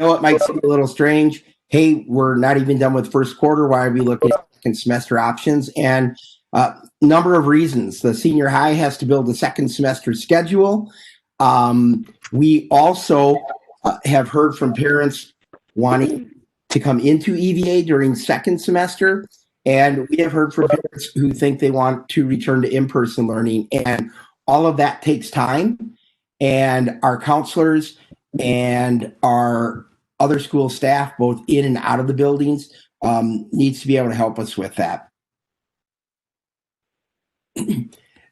know it might seem a little strange. Hey, we're not even done with first quarter. Why are we looking at second semester options? And number of reasons. The senior high has to build a second semester schedule. We also have heard from parents wanting to come into EVA during second semester. And we have heard from parents who think they want to return to in-person learning. And all of that takes time. And our counselors and our other school staff, both in and out of the buildings, needs to be able to help us with that.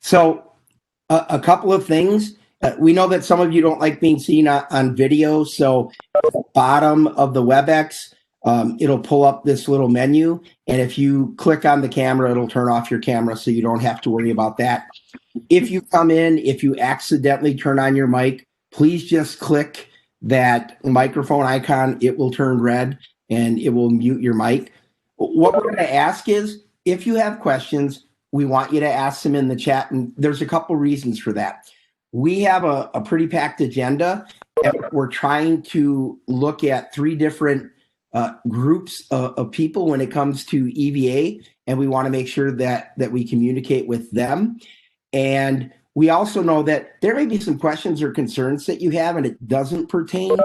So a couple of things. We know that some of you don't like being seen on video. So at the bottom of the WebEx, it'll pull up this little menu. And if you click on the camera, it'll turn off your camera so you don't have to worry about that. If you come in, if you accidentally turn on your mic, please just click that microphone icon. It will turn red and it will mute your mic. What we're going to ask is, if you have questions, we want you to ask them in the chat. And there's a couple reasons for that. We have a pretty packed agenda, and we're trying to look at 3 different groups of people when it comes to EVA, and we want to make sure that we communicate with them. And we also know that there may be some questions or concerns that you have, and it doesn't pertain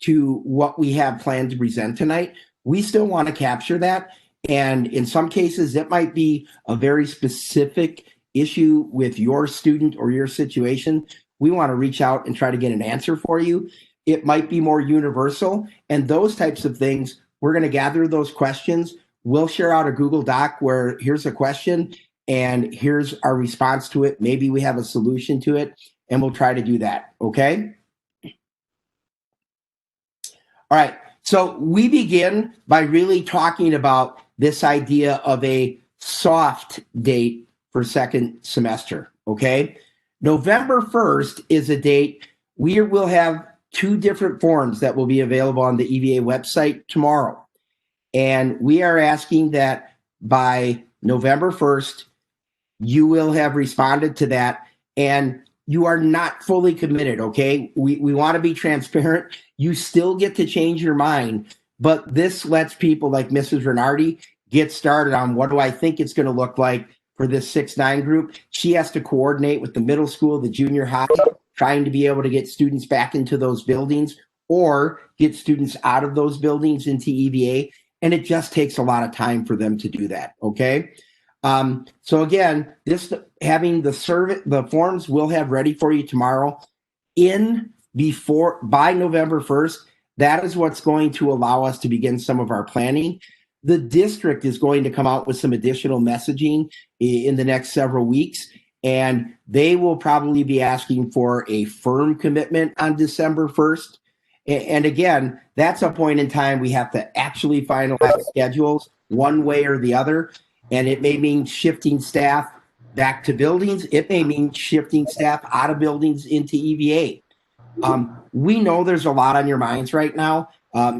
to what we have planned to present tonight. We still want to capture that. And in some cases, it might be a very specific issue with your student or your situation. We want to reach out and try to get an answer for you. It might be more universal, and those types of things. We're going to gather those questions. We'll share out a Google Doc where here's a question and here's our response to it. Maybe we have a solution to it, and we'll try to do that. Okay. All right. So we begin by really talking about this idea of a soft date for second semester. Okay. November 1st is a date. We will have 2 different forms that will be available on the EVA website tomorrow. And we are asking that by November 1st, you will have responded to that, and you are not fully committed, okay? We want to be transparent. You still get to change your mind, but this lets people like Mrs. Renardi get started on what do I think it's going to look like for this 6-9 group. She has to coordinate with the middle school, the junior high, trying to be able to get students back into those buildings or get students out of those buildings into EVA. And it just takes a lot of time for them to do that, okay? So again, having the forms we'll have ready for you tomorrow by November 1st. That is what's going to allow us to begin some of our planning. The district is going to come out with some additional messaging in the next several weeks, and they will probably be asking for a firm commitment on December 1st. And again, that's a point in time we have to actually finalize schedules one way or the other. And it may mean shifting staff back to buildings. It may mean shifting staff out of buildings into EVA. We know there's a lot on your minds right now.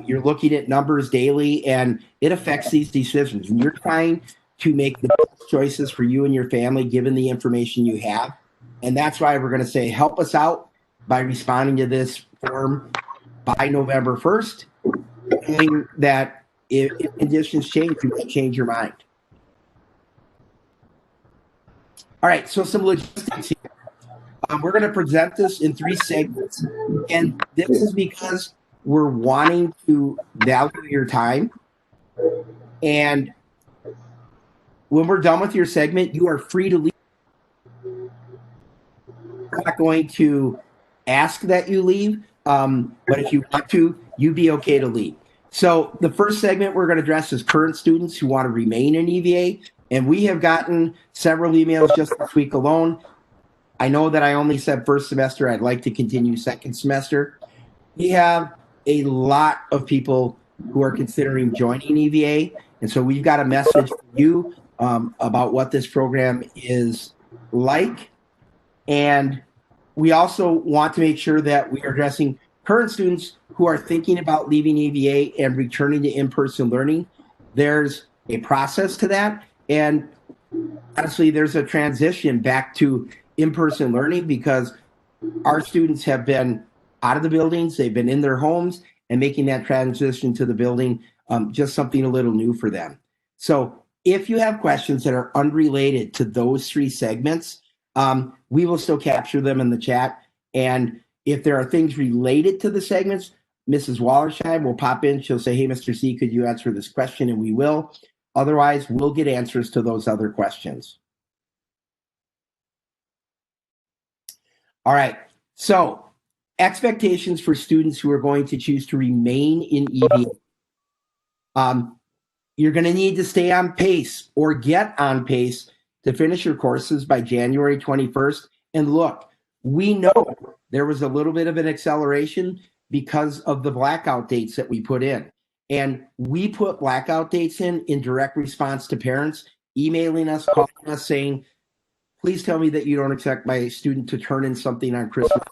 You're looking at numbers daily, and it affects these decisions. And you're trying to make the best choices for you and your family, given the information you have. And that's why we're going to say, help us out by responding to this form by November 1st, knowing that if conditions change, you might change your mind. All right, so some logistics here. We're going to present this in 3 segments, and this is because we're wanting to value your time. And when we're done with your segment, you are free to leave. We're not going to ask that you leave, but if you want to, you'd be okay to leave. So the first segment we're going to address is current students who want to remain in EVA. And we have gotten several emails just this week alone. I know that I only said first semester. I'd like to continue second semester. We have a lot of people who are considering joining EVA. And so we've got a message for you about what this program is like. And we also want to make sure that we are addressing current students who are thinking about leaving EVA and returning to in-person learning. There's a process to that. And honestly, there's a transition back to in-person learning because our students have been out of the buildings, they've been in their homes, and making that transition to the building just something a little new for them. So if you have questions that are unrelated to those three segments, we will still capture them in the chat. And if there are things related to the segments, Mrs. Wallersheim will pop in. She'll say, hey, Mr. C, could you answer this question? And we will. Otherwise, we'll get answers to those other questions. All right. So expectations for students who are going to choose to remain in EVA. You're going to need to stay on pace or get on pace to finish your courses by January 21st. And look, we know there was a little bit of an acceleration because of the blackout dates that we put in. And we put blackout dates in direct response to parents emailing us, calling us, saying, please tell me that you don't expect my student to turn in something on Christmas.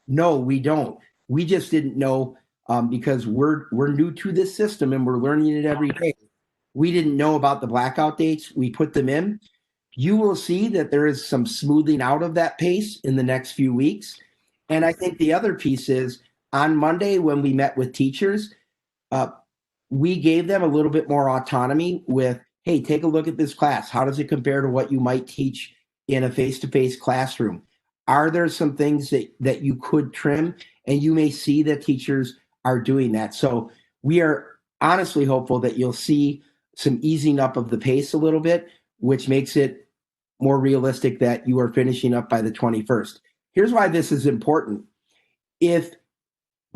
No, we don't. We just didn't know because we're new to this system and we're learning it every day. We didn't know about the blackout dates. We put them in. You will see that there is some smoothing out of that pace in the next few weeks. And I think the other piece is on Monday when we met with teachers, we gave them a little bit more autonomy with, hey, take a look at this class. How does it compare to what you might teach in a face-to-face classroom? Are there some things that you could trim? And you may see that teachers are doing that. So we are honestly hopeful that you'll see some easing up of the pace a little bit, which makes it more realistic that you are finishing up by the 21st. Here's why this is important. If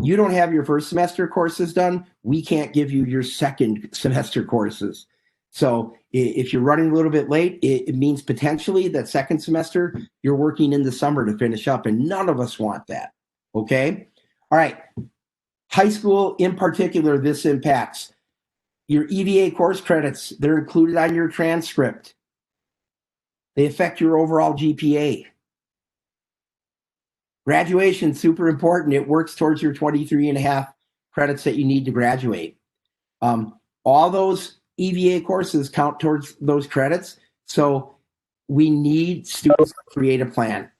you don't have your first semester courses done, we can't give you your second semester courses. So if you're running a little bit late, it means potentially that second semester, you're working in the summer to finish up, and none of us want that, okay? All right, high school in particular, this impacts your EVA course credits. They're included on your transcript. They affect your overall GPA. Graduation, super important. It works towards your 23.5 credits that you need to graduate. All those EVA courses count towards those credits. So we need students to create a plan.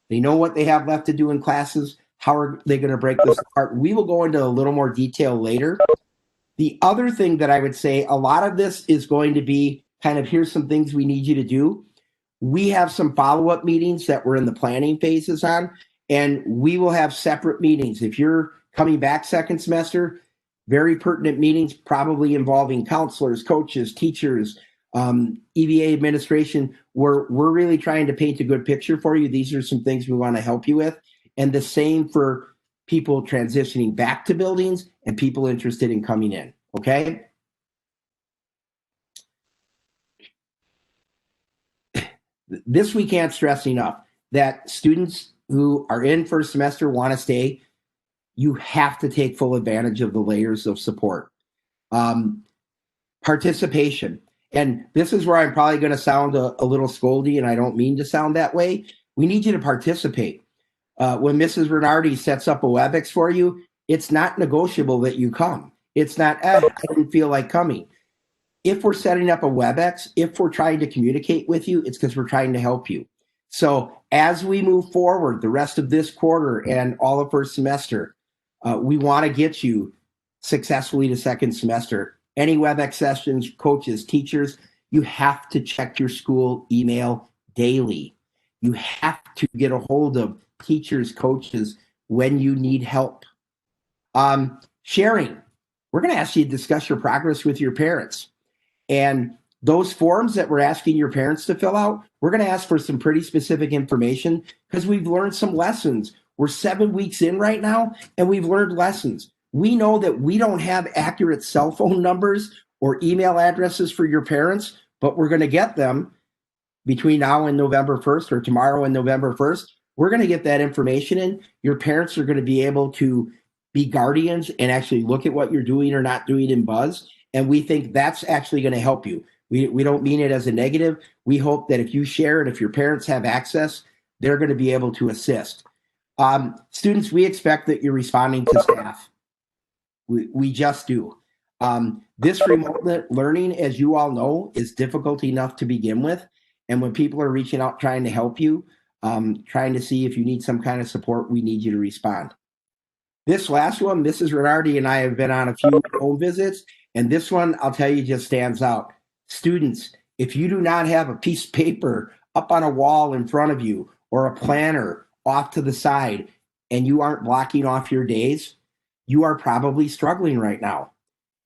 They know what they have left to do in classes. How are they going to break this apart? We will go into a little more detail later. The other thing that I would say, a lot of this is going to be kind of, here's some things we need you to do. We have some follow-up meetings that we're in the planning phases on, and we will have separate meetings. If you're coming back second semester, very pertinent meetings, probably involving counselors, coaches, teachers, EVA administration. We're really trying to paint a good picture for you. These are some things we want to help you with. And the same for people transitioning back to buildings and people interested in coming in, okay? This we can't stress enough, that students who are in first semester want to stay. You have to take full advantage of the layers of support. Participation. And this is where I'm probably going to sound a little scoldy, and I don't mean to sound that way. We need you to participate. When Mrs. Renardi sets up a WebEx for you, it's not negotiable that you come. It's not, I didn't feel like coming. If we're setting up a WebEx, if we're trying to communicate with you, it's because we're trying to help you. So as we move forward the rest of this quarter and all of first semester, we want to get you successfully to second semester. Any WebEx sessions, coaches, teachers, you have to check your school email daily. You have to get a hold of teachers, coaches when you need help. Sharing. We're going to ask you to discuss your progress with your parents. And those forms that we're asking your parents to fill out, we're going to ask for some pretty specific information because we've learned some lessons. We're 7 weeks in right now, and we've learned lessons. We know that we don't have accurate cell phone numbers or email addresses for your parents, but we're going to get them between now and November 1st or tomorrow and November 1st. We're going to get that information in. Your parents are going to be able to be guardians and actually look at what you're doing or not doing in Buzz. And we think that's actually going to help you. We don't mean it as a negative. We hope that if you share it, if your parents have access, they're going to be able to assist. Students, we expect that you're responding to staff. We just do. This remote learning, as you all know, is difficult enough to begin with. And when people are reaching out trying to help you, trying to see if you need some kind of support, we need you to respond. This last one, Mrs. Renardi and I have been on a few home visits, and this one, I'll tell you, just stands out. Students, if you do not have a piece of paper up on a wall in front of you or a planner off to the side, and you aren't blocking off your days, you are probably struggling right now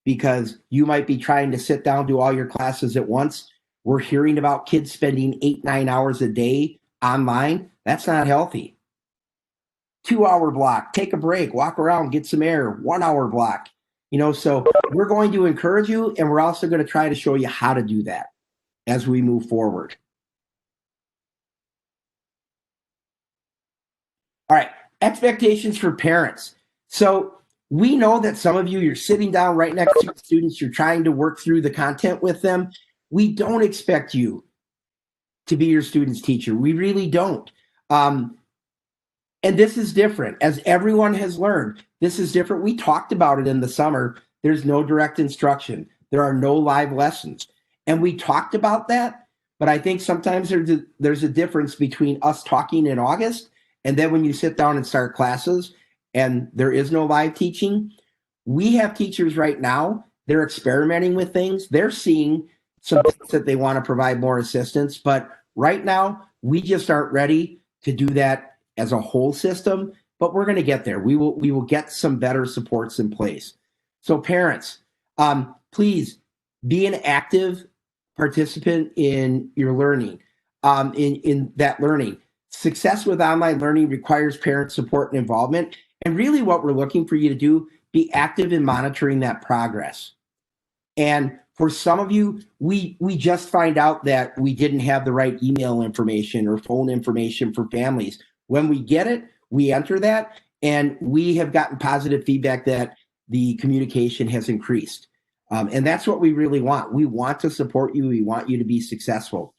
because you might be trying to sit down, do all your classes at once. We're hearing about kids spending 8, 9 hours a day online. That's not healthy. 2 hour block, take a break, walk around, get some air, 1 hour block. So we're going to encourage you, and we're also going to try to show you how to do that as we move forward. All right, expectations for parents. So we know that some of you, you're sitting down right next to students, you're trying to work through the content with them. We don't expect you to be your student's teacher. We really don't. And this is different. As everyone has learned, this is different. We talked about it in the summer. There's no direct instruction. There are no live lessons. And we talked about that, but I think sometimes there's a difference between us talking in August and then when you sit down and start classes and there is no live teaching. We have teachers right now, they're experimenting with things. They're seeing some things that they want to provide more assistance, but right now we just aren't ready to do that as a whole system, but we're going to get there. We will get some better supports in place. So parents, please be an active participant in your learning, in that learning. Success with online learning requires parent support and involvement. And really what we're looking for you to do, be active in monitoring that progress. And for some of you, we just find out that we didn't have the right email information or phone information for families. When we get it, we enter that, and we have gotten positive feedback that the communication has increased. And that's what we really want. We want to support you. We want you to be successful.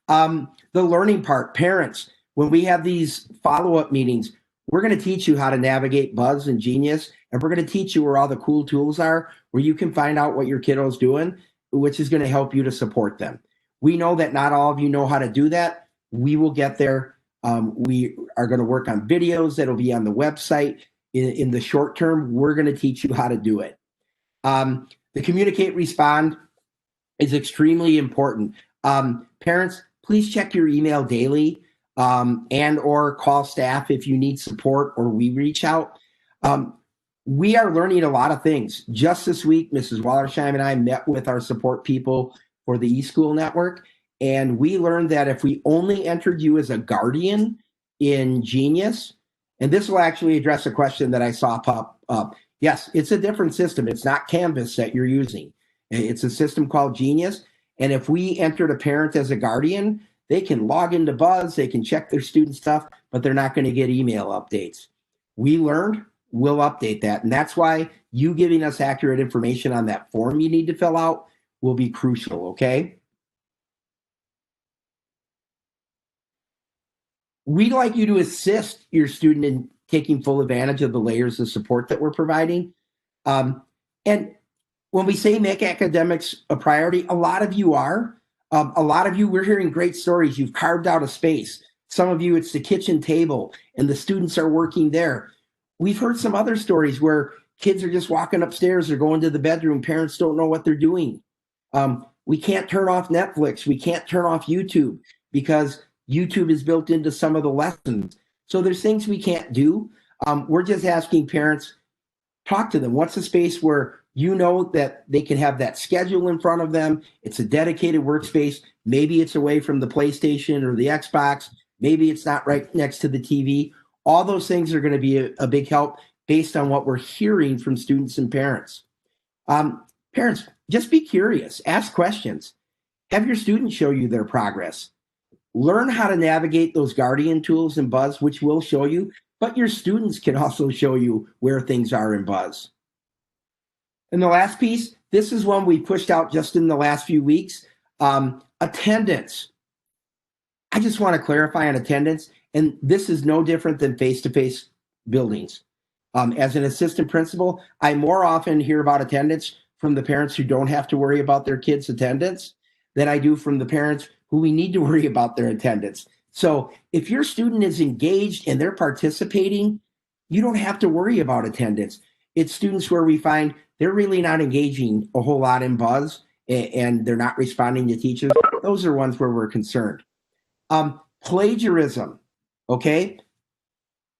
The learning part, parents, when we have these follow-up meetings, we're going to teach you how to navigate Buzz and Genius, and we're going to teach you where all the cool tools are, where you can find out what your kiddo's doing, which is going to help you to support them. We know that not all of you know how to do that. We will get there. We are going to work on videos that'll be on the website. In the short term, we're going to teach you how to do it. The communicate, respond is extremely important. Parents, please check your email daily and or call staff if you need support or we reach out. We are learning a lot of things. Just this week, Mrs. Wallersheim and I met with our support people for the eSchool network. And we learned that if we only entered you as a guardian in Genius, and this will actually address a question that I saw pop up. Yes, it's a different system. It's not Canvas that you're using. It's a system called Genius. And if we entered a parent as a guardian, they can log into Buzz, they can check their student stuff, but they're not going to get email updates. We learned, we'll update that. And that's why you giving us accurate information on that form you need to fill out will be crucial, okay? We'd like you to assist your student in taking full advantage of the layers of support that we're providing. And when we say make academics a priority, a lot of you are. A lot of you, we're hearing great stories. You've carved out a space. Some of you, it's the kitchen table, and the students are working there. We've heard some other stories where kids are just walking upstairs or going to the bedroom. Parents don't know what they're doing. We can't turn off Netflix. We can't turn off YouTube because YouTube is built into some of the lessons. So there's things we can't do. We're just asking parents, talk to them. What's a space where you know that they can have that schedule in front of them? It's a dedicated workspace. Maybe it's away from the PlayStation or the Xbox. Maybe it's not right next to the TV. All those things are going to be a big help based on what we're hearing from students and parents. Parents, just be curious. Ask questions. Have your students show you their progress. Learn how to navigate those Guardian tools in Buzz, which will show you, but your students can also show you where things are in Buzz. And the last piece, this is one we pushed out just in the last few weeks. Attendance. I just want to clarify on attendance, and this is no different than face-to-face buildings. As an assistant principal, I more often hear about attendance from the parents who don't have to worry about their kids' attendance than I do from the parents who we need to worry about their attendance. So if your student is engaged and they're participating, you don't have to worry about attendance. It's students where we find they're really not engaging a whole lot in Buzz and they're not responding to teachers. Those are ones where we're concerned. Plagiarism, okay?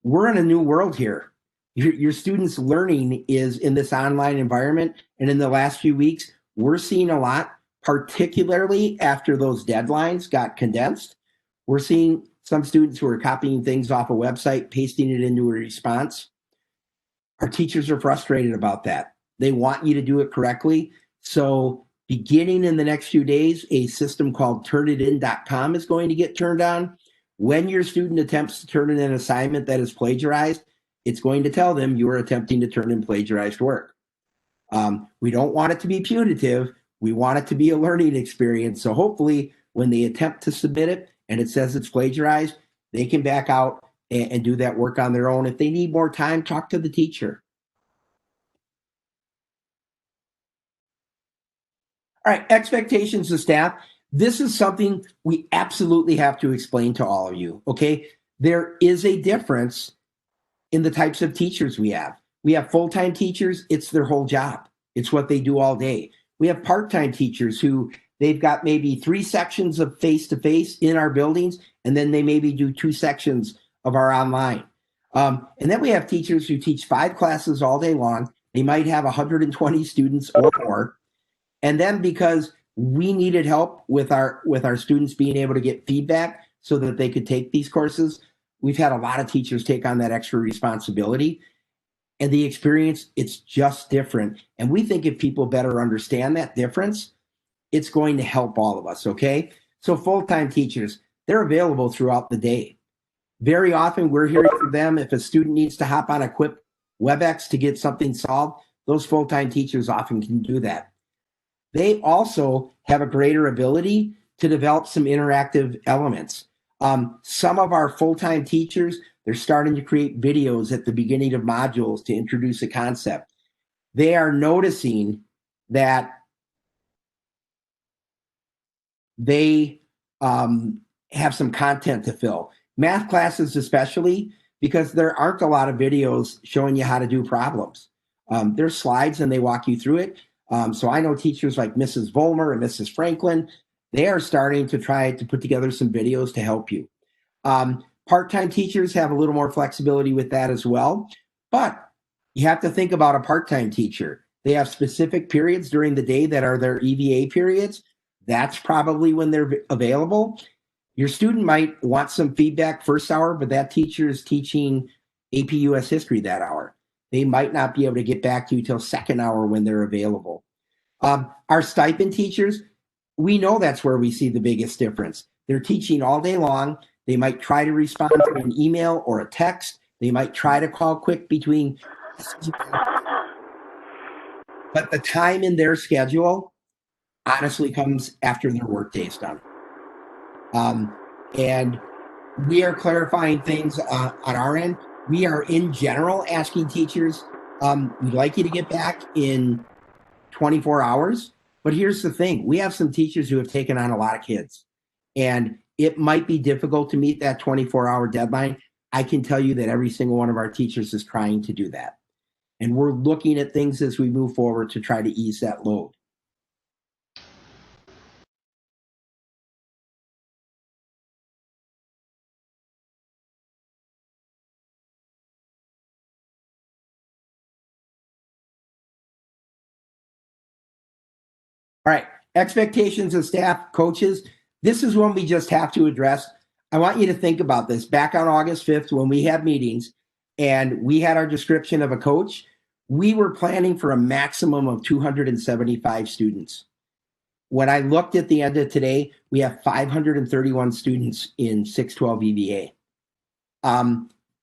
We're in a new world here. Your students' learning is in this online environment, and in the last few weeks, we're seeing a lot, particularly after those deadlines got condensed. We're seeing some students who are copying things off a website, pasting it into a response. Our teachers are frustrated about that. They want you to do it correctly. So beginning in the next few days, a system called turnitin.com is going to get turned on. When your student attempts to turn in an assignment that is plagiarized, it's going to tell them you are attempting to turn in plagiarized work. We don't want it to be punitive. We want it to be a learning experience. So hopefully when they attempt to submit it and it says it's plagiarized, they can back out and do that work on their own. If they need more time, talk to the teacher. All right, expectations of staff. This is something we absolutely have to explain to all of you, okay? There is a difference in the types of teachers we have. We have full-time teachers, it's their whole job. It's what they do all day. We have part-time teachers who they've got maybe 3 sections of face-to-face in our buildings, and then they maybe do 2 sections of our online. And then we have teachers who teach 5 classes all day long. They might have 120 students or more. And then because we needed help with our students being able to get feedback so that they could take these courses, we've had a lot of teachers take on that extra responsibility. And the experience, it's just different. And we think if people better understand that difference, it's going to help all of us, okay? So full-time teachers, they're available throughout the day. Very often we're hearing from them if a student needs to hop on a quick WebEx to get something solved, those full-time teachers often can do that. They also have a greater ability to develop some interactive elements. Some of our full-time teachers, they're starting to create videos at the beginning of modules to introduce a concept. They are noticing that they have some content to fill. Math classes especially, because there aren't a lot of videos showing you how to do problems. There's slides and they walk you through it. So I know teachers like Mrs. Volmer and Mrs. Franklin, they are starting to try to put together some videos to help you. Part-time teachers have a little more flexibility with that as well, but you have to think about a part-time teacher. They have specific periods during the day that are their EVA periods. That's probably when they're available. Your student might want some feedback first hour, but that teacher is teaching AP US history that hour. They might not be able to get back to you till second hour when they're available. Our stipend teachers, we know that's where we see the biggest difference. They're teaching all day long. They might try to respond to an email or a text. They might try to call quick between, but the time in their schedule honestly comes after their workday is done. And we are clarifying things on our end. We are in general asking teachers, we'd like you to get back in 24 hours. But here's the thing. We have some teachers who have taken on a lot of kids. And it might be difficult to meet that 24-hour deadline. I can tell you that every single one of our teachers is trying to do that. And we're looking at things as we move forward to try to ease that load. All right, expectations of staff, coaches. This is one we just have to address. I want you to think about this. Back on August 5th, when we had meetings and we had our description of a coach, we were planning for a maximum of 275 students. When I looked at the end of today, we have 531 students in 612 EVA.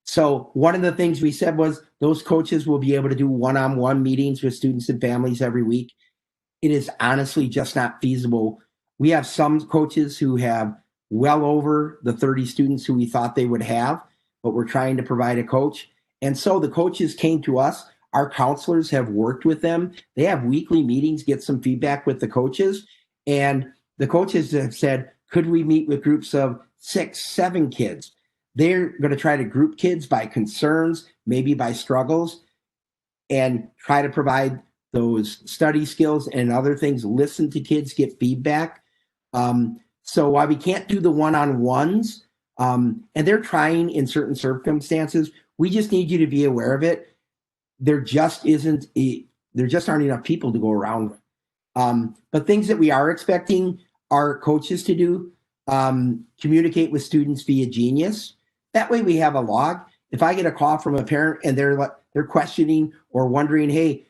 So one of the things we said was those coaches will be able to do one-on-one meetings with students and families every week. It is honestly just not feasible. We have some coaches who have well over the 30 students who we thought they would have, but we're trying to provide a coach. And so the coaches came to us. Our counselors have worked with them. They have weekly meetings, get some feedback with the coaches. And the coaches have said, could we meet with groups of 6, 7 kids? They're going to try to group kids by concerns, maybe by struggles, and try to provide those study skills and other things. Listen to kids, get feedback. So while we can't do the one-on-ones, and they're trying in certain circumstances, we just need you to be aware of it. There just aren't enough people to go around. But things that we are expecting our coaches to do, communicate with students via Genius. That way we have a log. If I get a call from a parent and they're questioning or wondering, hey,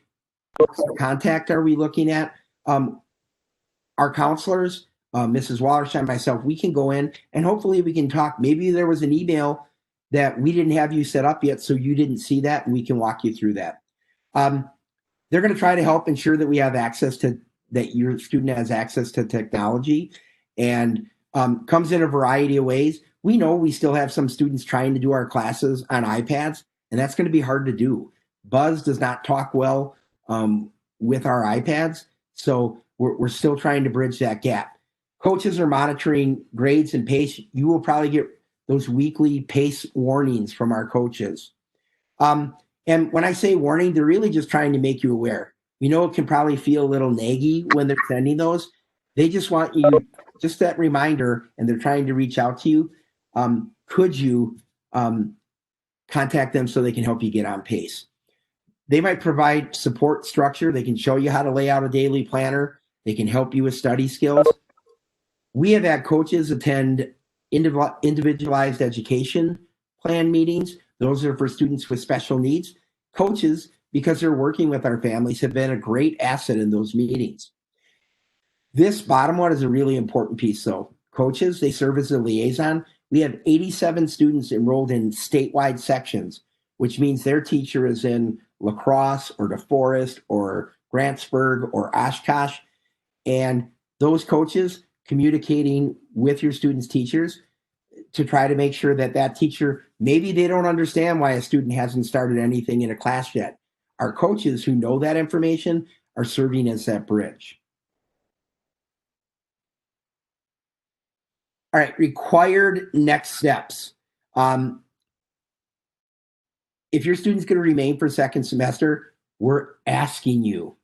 what contact are we looking at? Our counselors, Mrs. Wallerstein, myself, we can go in and hopefully we can talk. Maybe there was an email that we didn't have you set up yet, so you didn't see that, and we can walk you through that. They're going to try to help ensure that we have access to, that your student has access to technology, and comes in a variety of ways. We know we still have some students trying to do our classes on iPads, and that's going to be hard to do. Buzz does not talk well with our iPads, so we're still trying to bridge that gap. Coaches are monitoring grades and pace. You will probably get those weekly pace warnings from our coaches. And when I say warning, they're really just trying to make you aware. We know it can probably feel a little naggy when they're sending those. They just want you, just that reminder, and they're trying to reach out to you. Could you contact them so they can help you get on pace? They might provide support structure. They can show you how to lay out a daily planner. They can help you with study skills. We have had coaches attend individualized education plan meetings. Those are for students with special needs. Coaches, because they're working with our families, have been a great asset in those meetings. This bottom one is a really important piece, though. Coaches, they serve as a liaison. We have 87 students enrolled in statewide sections, which means their teacher is in La Crosse or DeForest or Grantsburg or Oshkosh. And those coaches communicating with your students' teachers to try to make sure that that teacher, maybe they don't understand why a student hasn't started anything in a class yet. Our coaches who know that information are serving as that bridge. All right, required next steps. If your student's going to remain for second semester, we're asking you,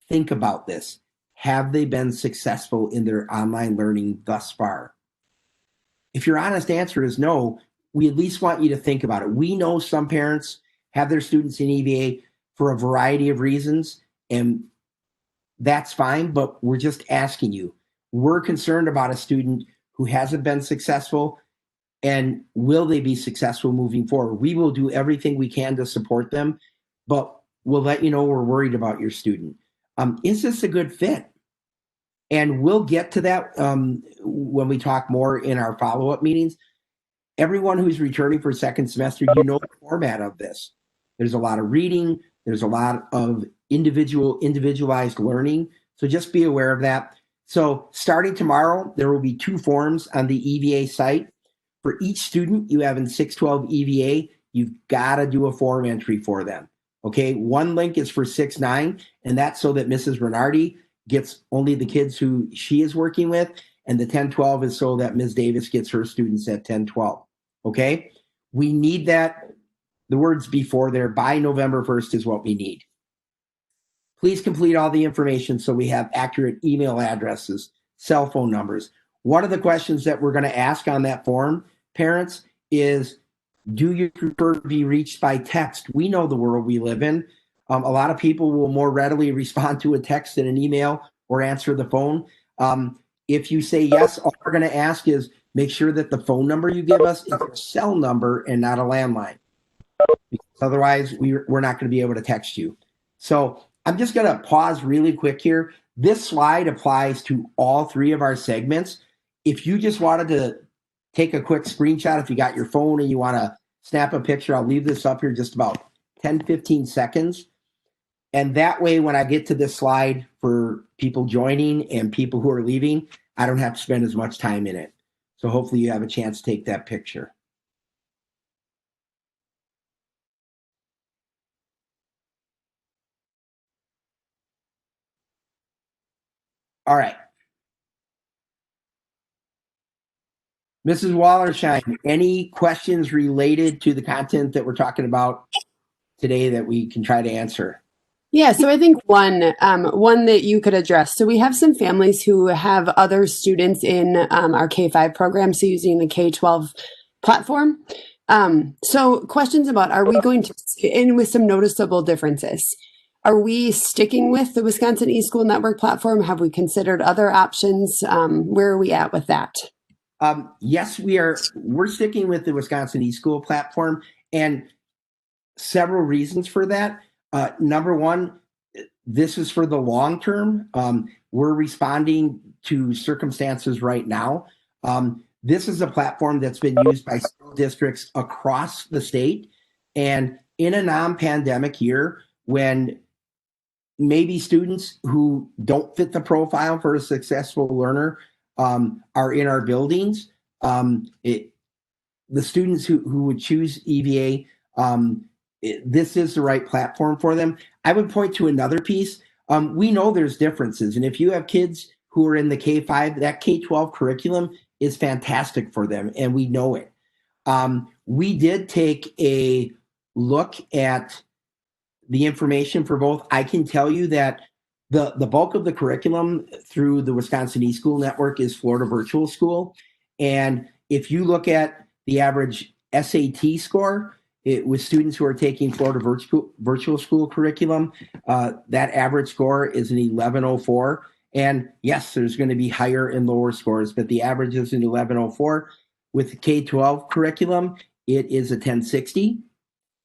think about this. Have they been successful in their online learning thus far? If your honest answer is no, we at least want you to think about it. We know some parents have their students in EVA for a variety of reasons, and that's fine, but we're just asking you. We're concerned about a student who hasn't been successful, and will they be successful moving forward? We will do everything we can to support them, but we'll let you know we're worried about your student. Is this a good fit? And we'll get to that when we talk more in our follow-up meetings. Everyone who's returning for second semester, you know the format of this. There's a lot of reading. There's a lot of individualized learning. So just be aware of that. So starting tomorrow, there will be 2 forms on the EVA site. For each student you have in 612 EVA, you've got to do a form entry for them. Okay, one link is for 6-9, and that's so that Mrs. Renardi gets only the kids who she is working with, and the 10-12 is so that Ms. Davis gets her students at 10-12. Okay, we need that. The words before there, by November 1st is what we need. Please complete all the information so we have accurate email addresses, cell phone numbers. One of the questions that we're going to ask on that form, parents, is do you prefer to be reached by text? We know the world we live in. A lot of people will more readily respond to a text than an email or answer the phone. If you say yes, all we're going to ask is make sure that the phone number you give us is a cell number and not a landline. Because otherwise, we're not going to be able to text you. So I'm just going to pause really quick here. This slide applies to all 3 of our segments. If you just wanted to take a quick screenshot, if you got your phone and you want to snap a picture, I'll leave this up here just about 10, 15 seconds. And that way, when I get to this slide for people joining and people who are leaving, I don't have to spend as much time in it. So hopefully you have a chance to take that picture. All right. Mrs. Wallersheim, any questions related to the content that we're talking about today that we can try to answer? Yeah, so I think one that you could address. So we have some families who have other students in our K-5 program, so using the K-12 platform. So questions about, are we going to, and with some noticeable differences, are we sticking with the Wisconsin eSchool Network platform? Have we considered other options? Where are we at with that? Yes, we're sticking with the Wisconsin eSchool platform, and several reasons for that. Number one, this is for the long term. We're responding to circumstances right now. This is a platform that's been used by school districts across the state. And in a non-pandemic year, when maybe students who don't fit the profile for a successful learner are in our buildings, the students who would choose EVA, this is the right platform for them. I would point to another piece. We know there's differences, and if you have kids who are in the K-5, that K-12 curriculum is fantastic for them, and we know it. We did take a look at the information for both. I can tell you that the bulk of the curriculum through the Wisconsin eSchool Network is Florida Virtual School. And if you look at the average SAT score, with students who are taking Florida Virtual School curriculum, that average score is an 1104. And yes, there's going to be higher and lower scores, but the average is an 1104. With the K-12 curriculum, it is a 1060.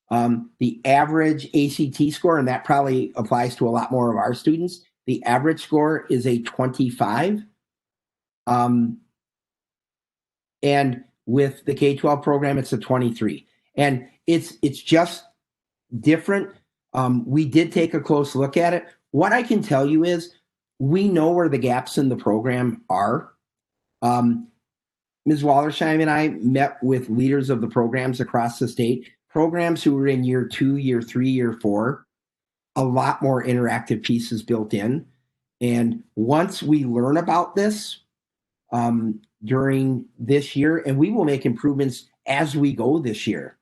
The average ACT score, and that probably applies to a lot more of our students, the average score is a 25. And with the K-12 program, it's a 23. And it's just different. We did take a close look at it. What I can tell you is we know where the gaps in the program are. Ms. Wallersheim and I met with leaders of the programs across the state, programs who were in year 2, year 3, year 4, a lot more interactive pieces built in. And once we learn about this during this year, and we will make improvements as we go this year.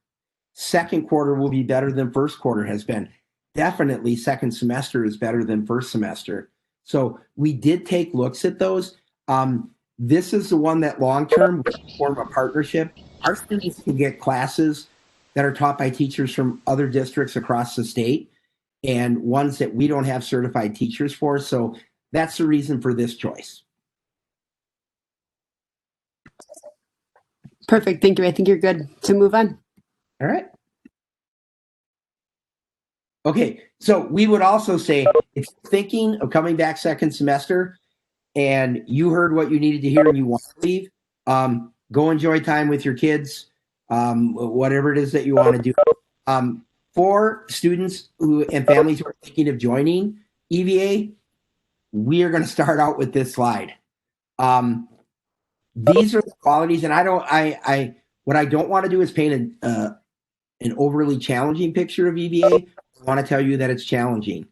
Second quarter will be better than first quarter has been. Definitely second semester is better than first semester. So we did take looks at those. This is the one that long-term we form a partnership. Our students can get classes that are taught by teachers from other districts across the state and ones that we don't have certified teachers for. So that's the reason for this choice. Perfect. Thank you. I think you're good to move on. All right. Okay, so we would also say if you're thinking of coming back second semester and you heard what you needed to hear and you want to leave, go enjoy time with your kids, whatever it is that you want to do. For students who and families who are thinking of joining EVA, we are going to start out with this slide. These are the qualities, and what I don't want to do is paint an overly challenging picture of EVA. I want to tell you that it's challenging.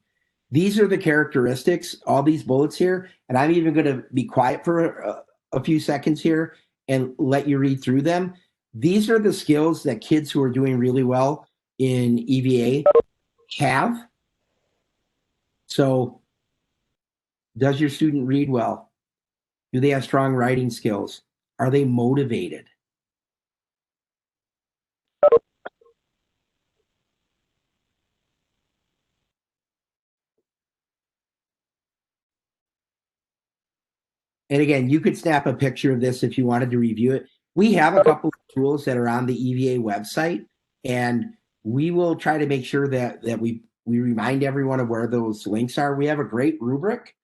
These are the characteristics, all these bullets here, and I'm even going to be quiet for a few seconds here and let you read through them. These are the skills that kids who are doing really well in EVA have. So, does your student read well? Do they have strong writing skills? Are they motivated? And again, you could snap a picture of this if you wanted to review it. We have a couple of tools that are on the EVA website, and we will try to make sure that we remind everyone of where those links are. We have a great rubric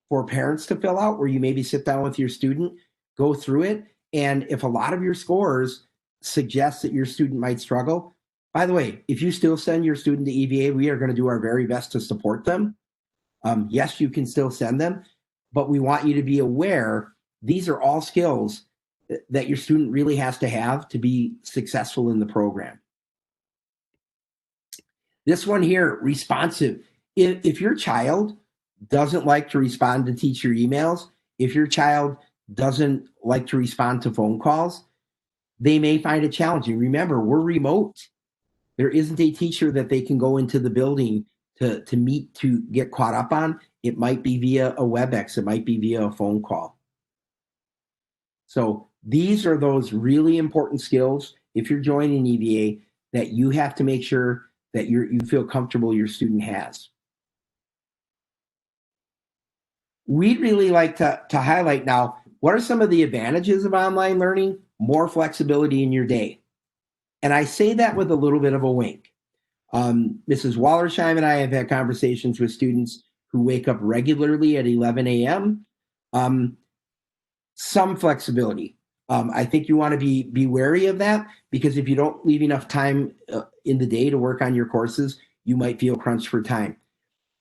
for parents to fill out where you maybe sit down with your student, go through it, and if a lot of your scores suggest that your student might struggle, by the way, if you still send your student to EVA, we are going to do our very best to support them. Yes, you can still send them, but we want you to be aware these are all skills that your student really has to have to be successful in the program. This one here, responsive. If your child doesn't like to respond to teacher emails, if your child doesn't like to respond to phone calls, they may find it challenging. Remember, we're remote. There isn't a teacher that they can go into the building to meet, to get caught up on. It might be via a WebEx. It might be via a phone call. So these are those really important skills, if you're joining EVA, that you have to make sure that you feel comfortable your student has. We'd really like to highlight now, what are some of the advantages of online learning? More flexibility in your day. And I say that with a little bit of a wink. Mrs. Wallersheim and I have had conversations with students who wake up regularly at 11 a.m. Some flexibility. I think you want to be wary of that, because if you don't leave enough time in the day to work on your courses, you might feel crunched for time.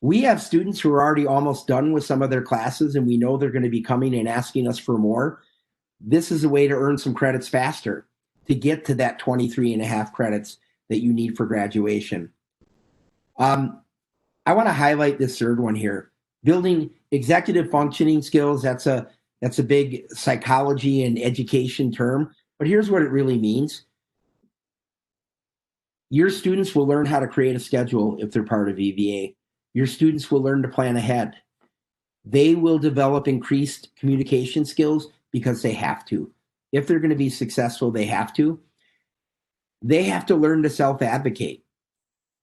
We have students who are already almost done with some of their classes, and we know they're going to be coming and asking us for more. This is a way to earn some credits faster to get to that 23 and a half credits that you need for graduation. I want to highlight this third one here. Building executive functioning skills. That's a big psychology and education term, but here's what it really means. Your students will learn how to create a schedule if they're part of EVA. Your students will learn to plan ahead. They will develop increased communication skills because they have to. If they're going to be successful, they have to. They have to learn to self-advocate.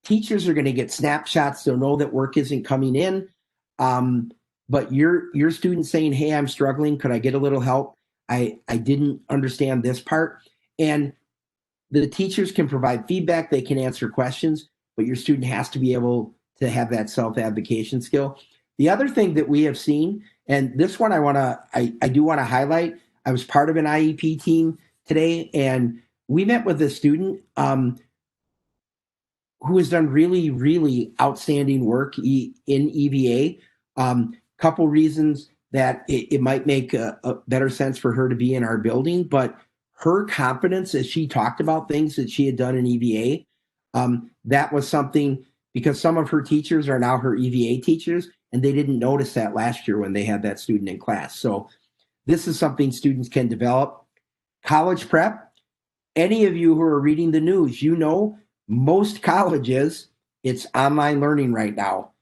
Teachers are going to get snapshots. They'll know that work isn't coming in. But your student saying, hey, I'm struggling. Could I get a little help? I didn't understand this part. And the teachers can provide feedback. They can answer questions, but your student has to be able to have that self-advocation skill. The other thing that we have seen, and this one I do want to highlight. I was part of an IEP team today, and we met with a student who has done really, really outstanding work in EVA. Couple reasons that it might make a better sense for her to be in our building, but her confidence as she talked about things that she had done in EVA, that was something, because some of her teachers are now her EVA teachers, and they didn't notice that last year when they had that student in class. So this is something students can develop. College prep. Any of you who are reading the news, you know, most colleges, it's online learning right now.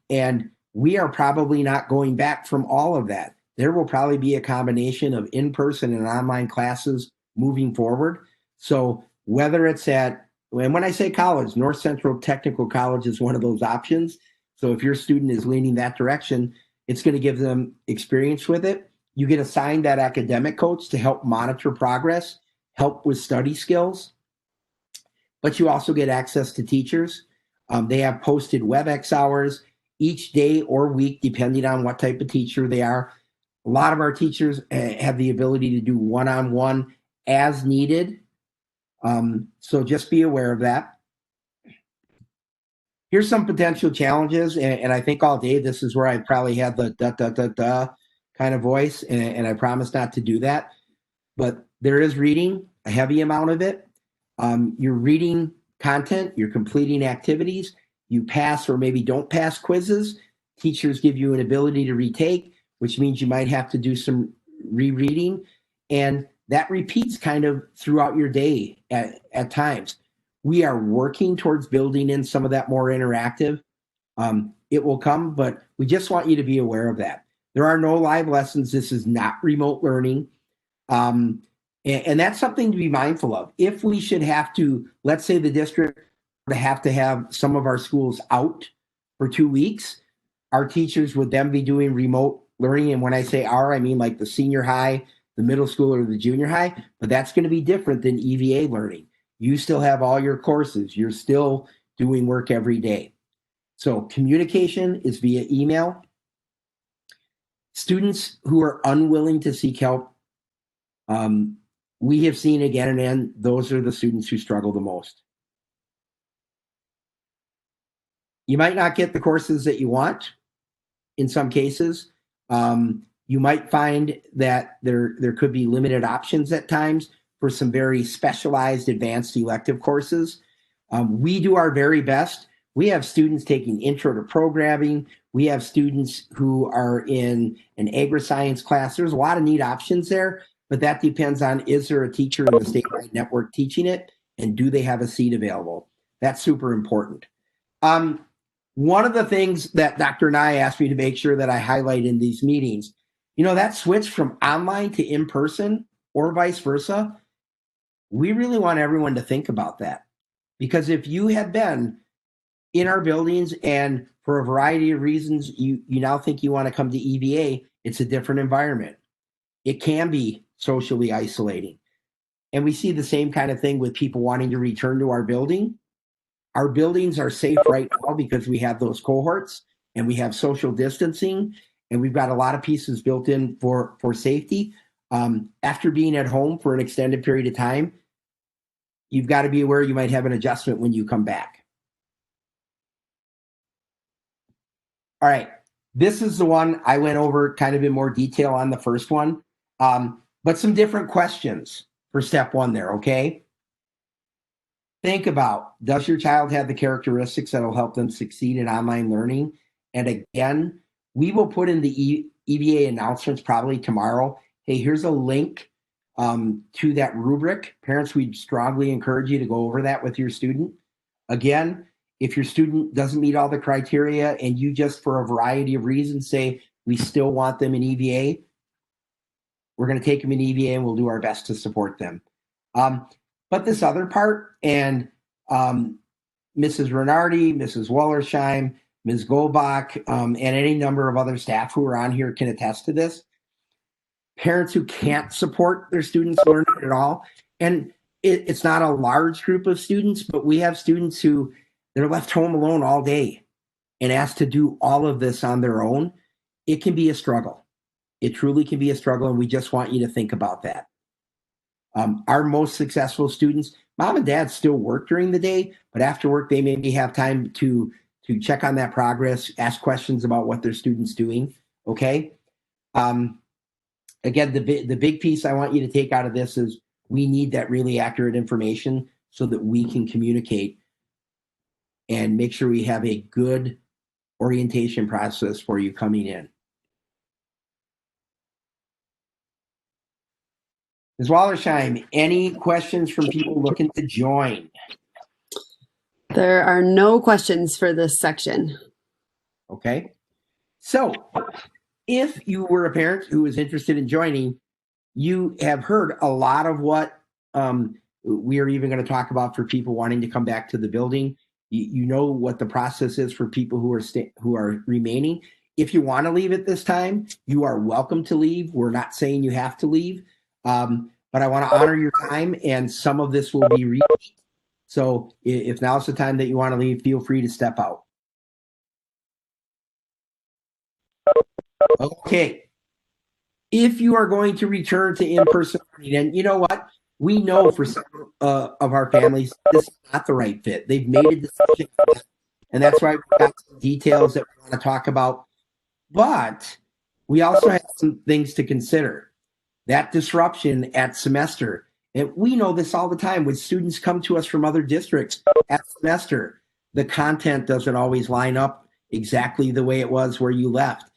And we are probably not going back from all of that. There will probably be a combination of in-person and online classes moving forward. So whether it's at, and when I say college, North Central Technical College is one of those options. So if your student is leaning that direction, it's going to give them experience with it. You get assigned that academic coach to help monitor progress, help with study skills, but you also get access to teachers. They have posted WebEx hours each day or week, depending on what type of teacher they are. A lot of our teachers have the ability to do one-on-one as needed. So just be aware of that. Here's some potential challenges, and I think all day this is where I probably had the da kind of voice, and I promise not to do that. But there is reading, a heavy amount of it. You're reading content, you're completing activities, you pass or maybe don't pass quizzes. Teachers give you an ability to retake, which means you might have to do some rereading. And that repeats kind of throughout your day at times. We are working towards building in some of that more interactive. It will come, but we just want you to be aware of that. There are no live lessons. This is not remote learning. And that's something to be mindful of. If we should have to, let's say the district to have some of our schools out for 2 weeks, our teachers would then be doing remote learning. And when I say our, I mean like the senior high, the middle school, or the junior high, but that's going to be different than EVA learning. You still have all your courses. You're still doing work every day. So communication is via email. Students who are unwilling to seek help, we have seen again and again, those are the students who struggle the most. You might not get the courses that you want in some cases. You might find that there could be limited options at times for some very specialized advanced elective courses. We do our very best. We have students taking intro to programming. We have students who are in an agri-science class. There's a lot of neat options there, but that depends on, is there a teacher in the statewide network teaching it, and do they have a seat available? That's super important. One of the things that Dr. Nye asked me to make sure that I highlight in these meetings, that switch from online to in-person or vice versa, we really want everyone to think about that. Because if you have been in our buildings and for a variety of reasons, you now think you want to come to EVA, it's a different environment. It can be socially isolating. And we see the same kind of thing with people wanting to return to our building. Our buildings are safe right now because we have those cohorts and we have social distancing, and we've got a lot of pieces built in for safety. After being at home for an extended period of time, you've got to be aware you might have an adjustment when you come back. All right, this is the one I went over kind of in more detail on the first one, but some different questions for step one there, okay? Think about, does your child have the characteristics that will help them succeed in online learning? And again, we will put in the EVA announcements probably tomorrow. Hey, here's a link to that rubric. Parents, we'd strongly encourage you to go over that with your student. Again, if your student doesn't meet all the criteria and you just, for a variety of reasons, say, we still want them in EVA, we're going to take them in EVA and we'll do our best to support them. But this other part, and Mrs. Renardi, Mrs. Wallersheim, Ms. Golbach, and any number of other staff who are on here can attest to this. Parents who can't support their students learning at all, and it's not a large group of students, but we have students who they're left home alone all day and asked to do all of this on their own. It can be a struggle. It truly can be a struggle, and we just want you to think about that. Our most successful students, mom and dad still work during the day, but after work, they maybe have time to check on that progress, ask questions about what their student's doing, okay? Again, the big piece I want you to take out of this is we need that really accurate information so that we can communicate and make sure we have a good orientation process for you coming in. Ms. Wallersheim, any questions from people looking to join? There are no questions for this section. Okay. So if you were a parent who was interested in joining, you have heard a lot of what we are even going to talk about for people wanting to come back to the building. You know what the process is for people who are remaining. If you want to leave at this time, you are welcome to leave. We're not saying you have to leave. But I want to honor your time, and some of this will be reached. So if now's the time that you want to leave, feel free to step out. Okay. If you are going to return to in-person learning, and you know what? We know for some of our families, this is not the right fit. They've made a decision, and that's why we've got some details that we want to talk about. But we also have some things to consider. That disruption at semester. And we know this all the time when students come to us from other districts at semester. The content doesn't always line up exactly the way it was where you left.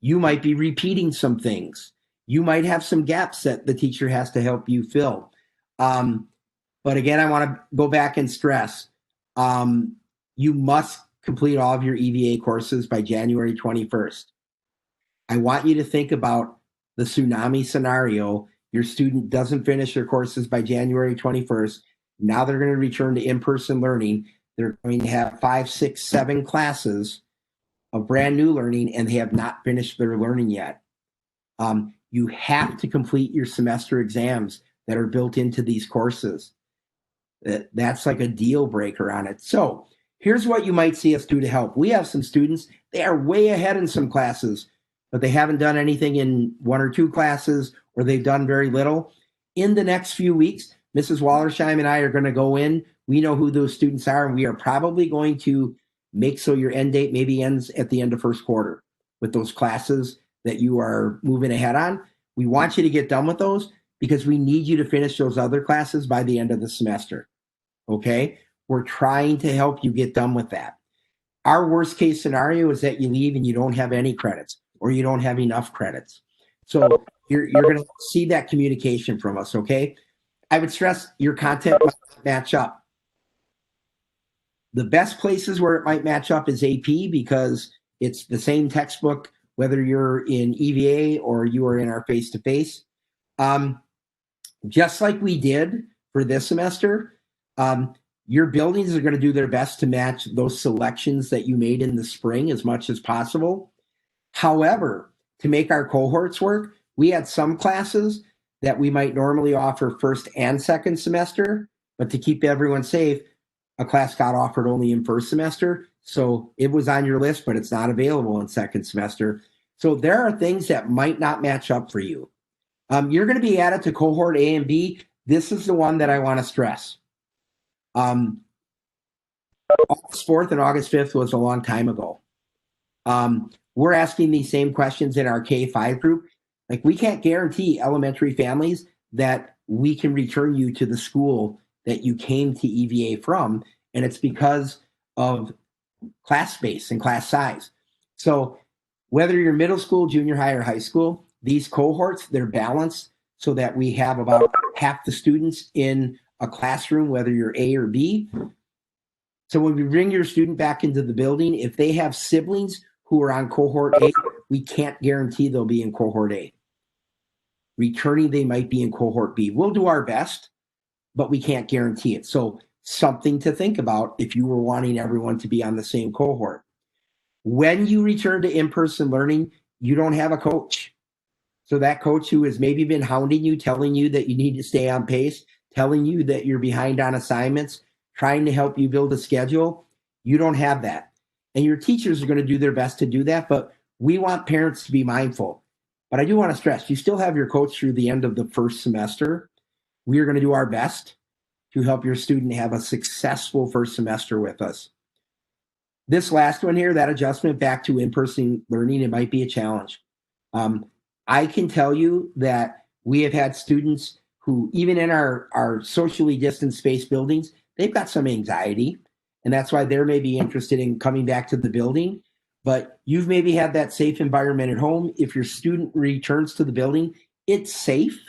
You might be repeating some things. You might have some gaps that the teacher has to help you fill. But again, I want to go back and stress, you must complete all of your EVA courses by January 21st. I want you to think about the tsunami scenario. Your student doesn't finish their courses by January 21st. Now they're going to return to in-person learning. They're going to have 5, 6, 7 classes of brand new learning, and they have not finished their learning yet. You have to complete your semester exams that are built into these courses. That's like a deal breaker on it. So here's what you might see us do to help. We have some students, they are way ahead in some classes, but they haven't done anything in 1 or 2 classes, or they've done very little. In the next few weeks, Mrs. Wallersheim and I are going to go in. We know who those students are, and we are probably going to make so your end date maybe ends at the end of first quarter with those classes that you are moving ahead on. We want you to get done with those because we need you to finish those other classes by the end of the semester. Okay? We're trying to help you get done with that. Our worst case scenario is that you leave and you don't have any credits, or you don't have enough credits. So you're going to see that communication from us, okay? I would stress your content might not match up. The best places where it might match up is AP because it's the same textbook, whether you're in EVA or you are in our face-to-face. Just like we did for this semester, your buildings are going to do their best to match those selections that you made in the spring as much as possible. However, to make our cohorts work, we had some classes that we might normally offer first and second semester, but to keep everyone safe, a class got offered only in first semester. So it was on your list, but it's not available in second semester. So there are things that might not match up for you. You're going to be added to cohort A and B. This is the one that I want to stress. August 4th and August 5th was a long time ago. We're asking these same questions in our K-5 group. Like, we can't guarantee elementary families that we can return you to the school that you came to EVA from, and it's because of class space and class size. So whether you're middle school, junior high, or high school, these cohorts, they're balanced so that we have about half the students in a classroom, whether you're A or B. So when we bring your student back into the building, if they have siblings who are on cohort A, we can't guarantee they'll be in cohort A. Returning, they might be in cohort B. We'll do our best, but we can't guarantee it. So something to think about if you were wanting everyone to be on the same cohort. When you return to in-person learning, you don't have a coach. So that coach who has maybe been hounding you, telling you that you need to stay on pace, telling you that you're behind on assignments, trying to help you build a schedule, you don't have that. And your teachers are going to do their best to do that, but we want parents to be mindful. But I do want to stress, you still have your coach through the end of the first semester. We are going to do our best to help your student have a successful first semester with us. This last one here, that adjustment back to in-person learning, it might be a challenge. I can tell you that we have had students who, even in our socially distanced space buildings, they've got some anxiety, and that's why they're maybe interested in coming back to the building. But you've maybe had that safe environment at home. If your student returns to the building, it's safe,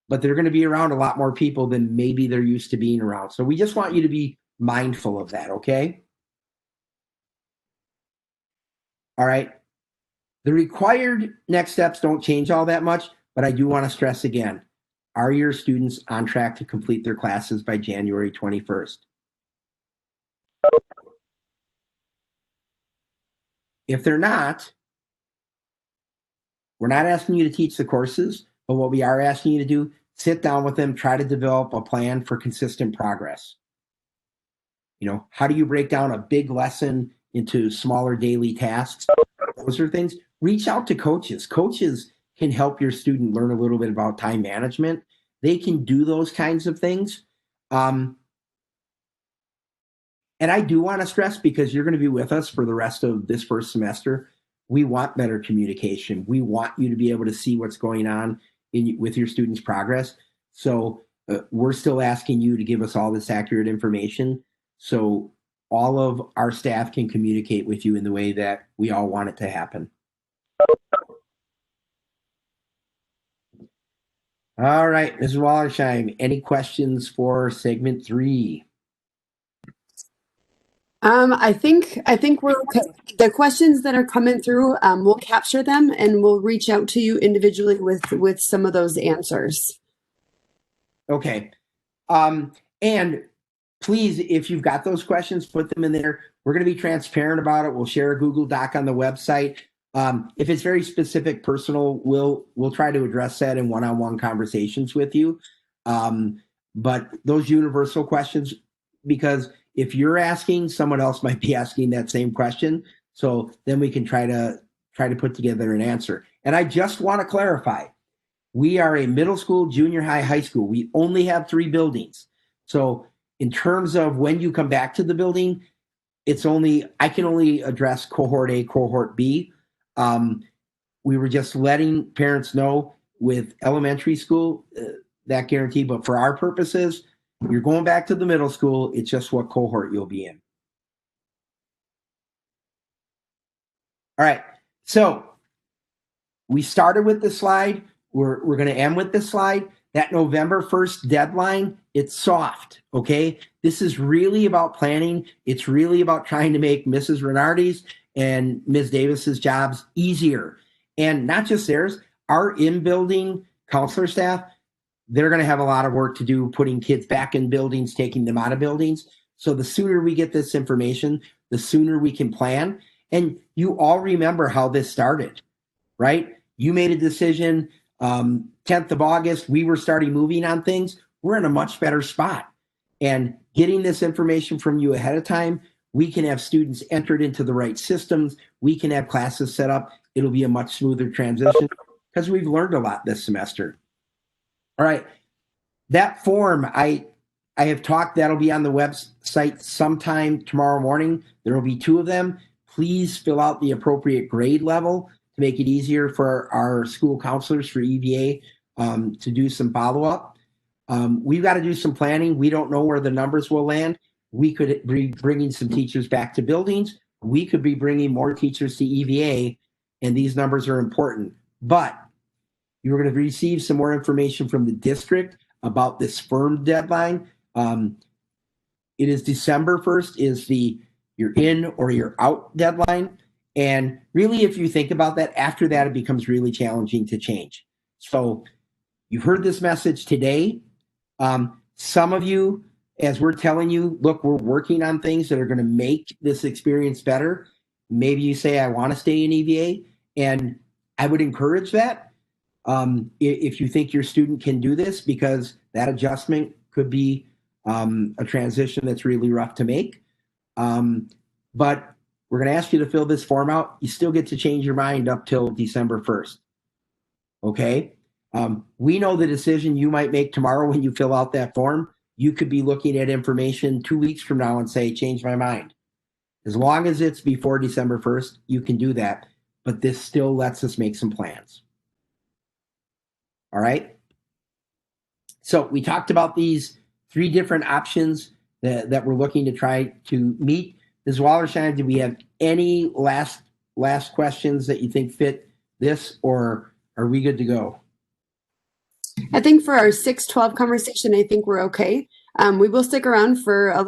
but they're going to be around a lot more people than maybe they're used to being around. So we just want you to be mindful of that, okay? All right. The required next steps don't change all that much, but I do want to stress again, are your students on track to complete their classes by January 21st? If they're not, we're not asking you to teach the courses, but what we are asking you to do, sit down with them, try to develop a plan for consistent progress. You know, how do you break down a big lesson into smaller daily tasks? Those are things. Reach out to coaches. Coaches can help your student learn a little bit about time management. They can do those kinds of things. And I do want to stress, because you're going to be with us for the rest of this first semester, we want better communication. We want you to be able to see what's going on with your students' progress. So we're still asking you to give us all this accurate information so all of our staff can communicate with you in the way that we all want it to happen. All right, Mrs. Wallersheim, any questions for segment 3? I think we're okay. The questions that are coming through, we'll capture them and we'll reach out to you individually with some of those answers. Okay. And please, if you've got those questions, put them in there. We're going to be transparent about it. We'll share a Google Doc on the website. If it's very specific, personal, we'll try to address that in one-on-one conversations with you. But those universal questions, because if you're asking, someone else might be asking that same question. So then we can try to put together an answer. And I just want to clarify, we are a middle school, junior high, high school. We only have 3 buildings. So in terms of when you come back to the building, I can only address cohort A, cohort B. We were just letting parents know with elementary school, that guarantee, but for our purposes, you're going back to the middle school. It's just what cohort you'll be in. All right. So we started with this slide. We're going to end with this slide. That November 1st deadline, it's soft, okay? This is really about planning. It's really about trying to make Mrs. Renardi's and Ms. Davis's jobs easier. And not just theirs, our in-building counselor staff, they're going to have a lot of work to do putting kids back in buildings, taking them out of buildings. So the sooner we get this information, the sooner we can plan. And you all remember how this started, right? You made a decision, 10th of August, we were starting moving on things. We're in a much better spot. And getting this information from you ahead of time, we can have students entered into the right systems. We can have classes set up. It'll be a much smoother transition because we've learned a lot this semester. All right. That form, I have talked, that'll be on the website sometime tomorrow morning. There will be 2 of them. Please fill out the appropriate grade level to make it easier for our school counselors for EVA to do some follow-up. We've got to do some planning. We don't know where the numbers will land. We could be bringing some teachers back to buildings. We could be bringing more teachers to EVA, and these numbers are important. But you're going to receive some more information from the district about this firm deadline. It is December 1st is the you're in or you're out deadline. And really, if you think about that, after that, it becomes really challenging to change. So you've heard this message today. Some of you, as we're telling you, look, we're working on things that are going to make this experience better. Maybe you say, I want to stay in EVA. And I would encourage that if you think your student can do this, because that adjustment could be a transition that's really rough to make. But we're going to ask you to fill this form out. You still get to change your mind up till December 1st. Okay? We know the decision you might make tomorrow when you fill out that form. You could be looking at information 2 weeks from now and say, change my mind. As long as it's before December 1st, you can do that. But this still lets us make some plans. All right? So we talked about these 3 different options that we're looking to try to meet. Ms. Wallersheim, do we have any last questions that you think fit this, or are we good to go? I think for our 6-12 conversation, I think we're okay. We will stick around for a